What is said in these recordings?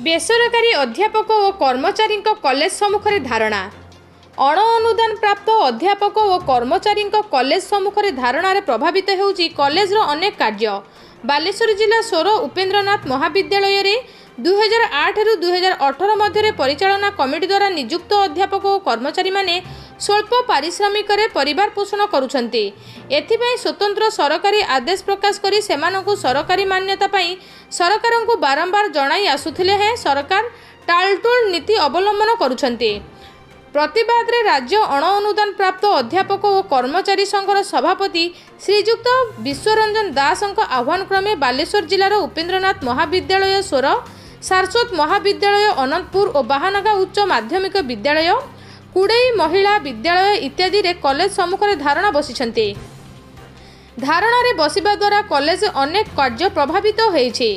बेसरकारी अध्यापक और कर्मचारी कॉलेज सम्मुखें धारणा अण अनुदान प्राप्त अध्यापक और कर्मचारी कॉलेज सम्मुखें धारणा प्रभावित होउची कॉलेज अनेक कार्य। बालेश्वर जिला सोर उपेन्द्रनाथ महाविद्यालय रे 2008 रु 2018 मध्य परिचालना कमिटी द्वारा नियुक्त अध्यापक और कर्मचारी माने स्वल्प पारिश्रमिक परिवार पोषण करुछंती। एथिपाई स्वतंत्र सरकारी आदेश प्रकाश करी सेमानकु सरकारी मान्यता पाई सरकार को बारंबार जणाई आसुथिले हैं सरकार टालटुल नीति अवलंबन करुछंती। प्रतिवाद रे राज्य अण अनुदान प्राप्त अध्यापक और कर्मचारी संघर सभापति श्रीजुक्त विश्वरंजन दास आह्वान क्रमे बालेश्वर जिलार उपेन्द्रनाथ महाविद्यालय सोर सारस्वत महाविद्यालय अनंतपुर और बाहानगा उच्च माध्यमिक विद्यालय कुड़ई महिला विद्यालय इत्यादि रे कॉलेज सम्मुखें धारणा बसिछंती। धारणा रे बसिबा द्वारा कॉलेज अनेक कार्य प्रभावित होईछि।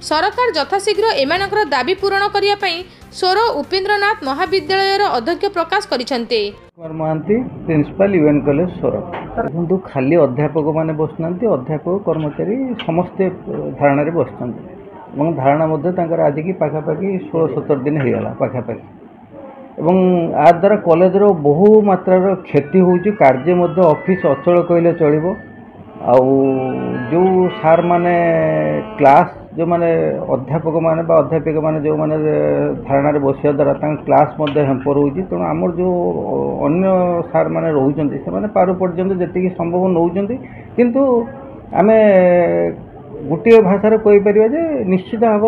सरकार यथाशीघ्र एमानकर दाबी पूरण करिया पई सोर उपेन्द्रनाथ महाविद्यालय अध्यक्ष प्रकाश करिछंती। महांती प्रिंसिपल यूएन कॉलेज सोर किंतु खाली अध्यापक माने बसनांती अध्यापक कर्मचारी समस्ते धारणा रे बसछंती এবং धारणा मध्य तांकर आज की पाखापाखि 16-17 दिन होगा पाखापाखि एवं आ द्वारा कॉलेज रो बहु मात्रार क्षति होउची। कार्य मध्य ऑफिस अचल कहले चलिबो। आउ जो सार माने क्लास जो माने अध्यापक माने बा अध्यापिका माने जो माने धारणा रे बसिया द्वारा तांक क्लास मध्य हेम्पर होउची। तेणु आमर जो अन्य सार माने रहुचंती से माने पारु पर्यंत जेतिकी संभव नउचंती किंतु आमे गोटे भाषा कही पार जे निश्चित भाव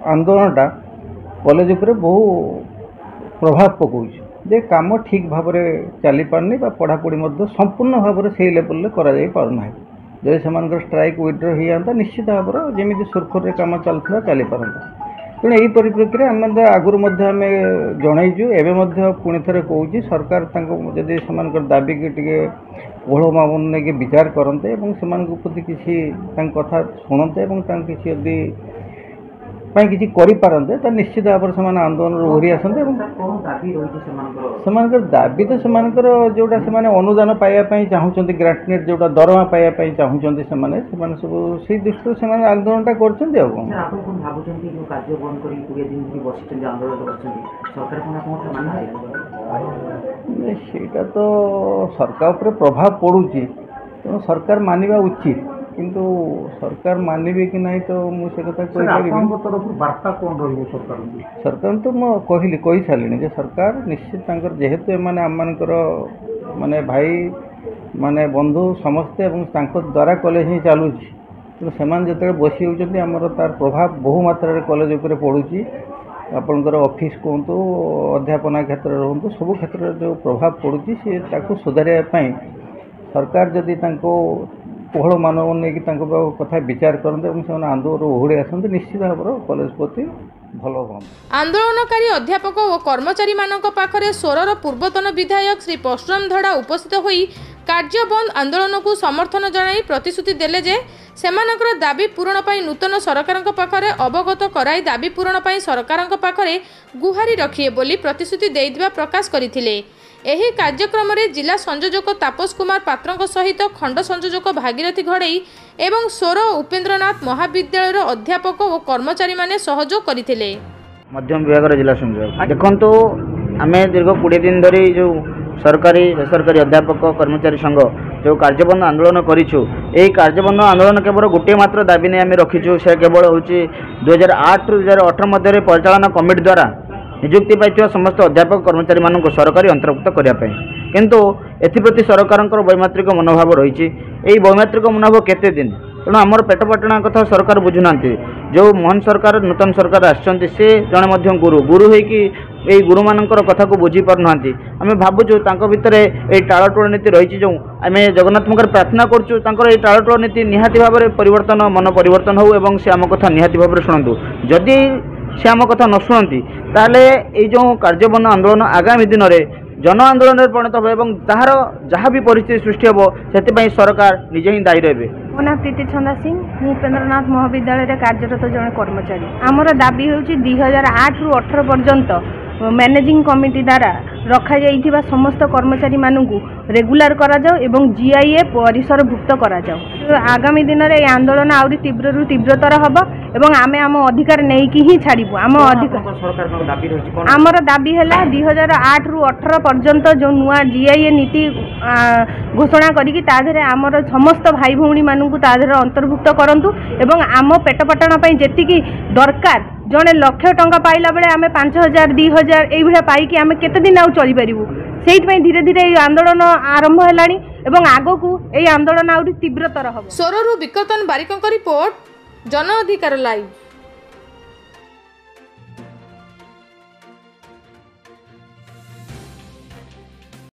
आंदोलनटा कॉलेज उपर बहु प्रभाव पकाउछ जे काम ठीक भाव में चली पारनी पढ़ापढ़ी संपूर्ण भाव में से लेवल करा पारना। जब से स्ट्राइक विड्र हो जाता निश्चित भाव जमी सुरखुर कम चलता चली पारता। तेणु यही परिप्रेक्षी आम आगुरी आम जनईचु एवं पुणी थे कौच सरकार जदि से दाबी की टे कोहल मामून नहीं विचार करते प्रति किसी कथा शुणते किसी यदि किसी करें तो निश्चित भाव में आंदोलन ओहरी आसते। दाबी तो जोटा से अनुदान पाइबापी चाहूँगी ग्रांटनेट जोटा दरमा पाइबापी चाहूँगी सब से दृष्टि से आंदोलन कर तो सरकार पर प्रभाव पड़ुची तेणु सरकार मानिबा उचित किंतु सरकार मानिबे कि नहीं तो मुझे कथा वार्ता कौन रही सरकार तो मुझे कही सारे जे सरकार निश्चित जेहेतु एम माने भाई माने बंधु समस्ते द्वारा कॉलेज ही चलुची तेणु से जो बसी होती आमर तार प्रभाव बहु मात्रा कॉलेज उपर पड़ुची। आपणकर ऑफिस कहतु अध्यापना क्षेत्र रुहतु सब क्षेत्र जो प्रभाव पड़ुची सी सुधारे सरकार जदि कोहल मानव नहीं कथा विचार करते आंदोलन ओहड़ी आसते निश्चित भाव कॉलेज प्रति भल हम। आंदोलनकारी अध्यापक और कर्मचारी मानक पाखरे सोरर पूर्वतन विधायक श्री परशुराम धड़ा उपस्थित होई कार्य बंद आंदोलन को समर्थन जणाई प्रतिश्रुति देले जे सेमानकर दाबी पूरण पाई नूतन सरकार पाखरे अवगत कराई दाबी पूरण पाई सरकार पाखरे गुहारी रखिए बोली प्रतिश्रुति देइदिबा प्रकाश करथिले। एही कार्यक्रम रे जिला संयोजक तापस कुमार पात्र सहित खंड संयोजक भागीरथी घड़ई एवं सोर उपेन्द्रनाथ महाविद्यालय अध्यापक और कर्मचारी माने सहयोग करथिले। मध्यम विभाग जिला संयोजक देखो आम दीर्घ 20 दिन धरी जो सरकारी बेसरकारी अध्यापक कर्मचारी संघ जो कार्यबंद आंदोलन करिछु एही कार्यबंद आंदोलन केवल गोटे मात्र दाबी नहीं आम रखीचु से केवल हूँ 2008 रु 2018 मध्य परिचालना कमिटी द्वारा नियुक्ति पाई समस्त अध्यापक कर्मचारी मानक सरकारी अंतर्भुक्त करने किंतु एप्रति सरकार वैमात्रिक मनोभाव रही वैमात्रिक मनोभाव केते दिन तेणु आमर पेटपाटना कथा सरकार बुझुना जो मोहन सरकार नूतन सरकार आसते जड़े गुरु गुरु होई गुरु मानकर कथा को बुझी पार ना आम भावुँ भितर ये टालटोल नीति रही जो आम जगन्नाथ मुखर प्रार्थना करुँ टालटोल नीति निहाती भाव में परिवर्तन मन परिवर्तन हो एवं से आम कथा निहाती भाव में शुणु जदि से आम कथा न शुणती ताले ये जो कार्यबंद आंदोलन आगामी दिन में जन आंदोलन में परिणत हो तार जहाँ भी परिस्थिति सृष्टि हे से सरकार निजे ही दायी रहे। मो ना प्रीति छंदा सिंह उपेन्द्रनाथ महाविद्यालय कार्यरत जड़े कर्मचारी आमर दाबी हूँ 2008 रु 2018 पर्यंत मैनेजिंग कमिटी द्वारा रखाଯାଇଥିବା समस्त कर्मचारी मानू रेगुलर कराଯାओ एवं जीआईए परिसरभुक्त कराଯାओ। आगामी दिन में ये आंदोलन आहरी तीव्र तीव्रतर हम एवं आमे आम अधिकार नहीं कि ही छाड़बू आम अधिकार आमर दाबी है 2008 रु 18 पर्यंत जो नुआ जीआईए नीति घोषणा करी ताधे आमर समस्त भाई भौणी मानू ताधे अंतर्भुक्त करंतु एवं आम पेटपाटन जी दरकार जड़े लक्ष टंका पाइला बेले आम 5000 2000 ये पाई आम केते दिन आउ चली पारिबु से धीरे धीरे ये आंदोलन आरंभ है एवं आगो को ये आंदोलन आहरी तीव्रतर हम। सोररू विकतन बारिकों रिपोर्ट जन अधिकार लाइव।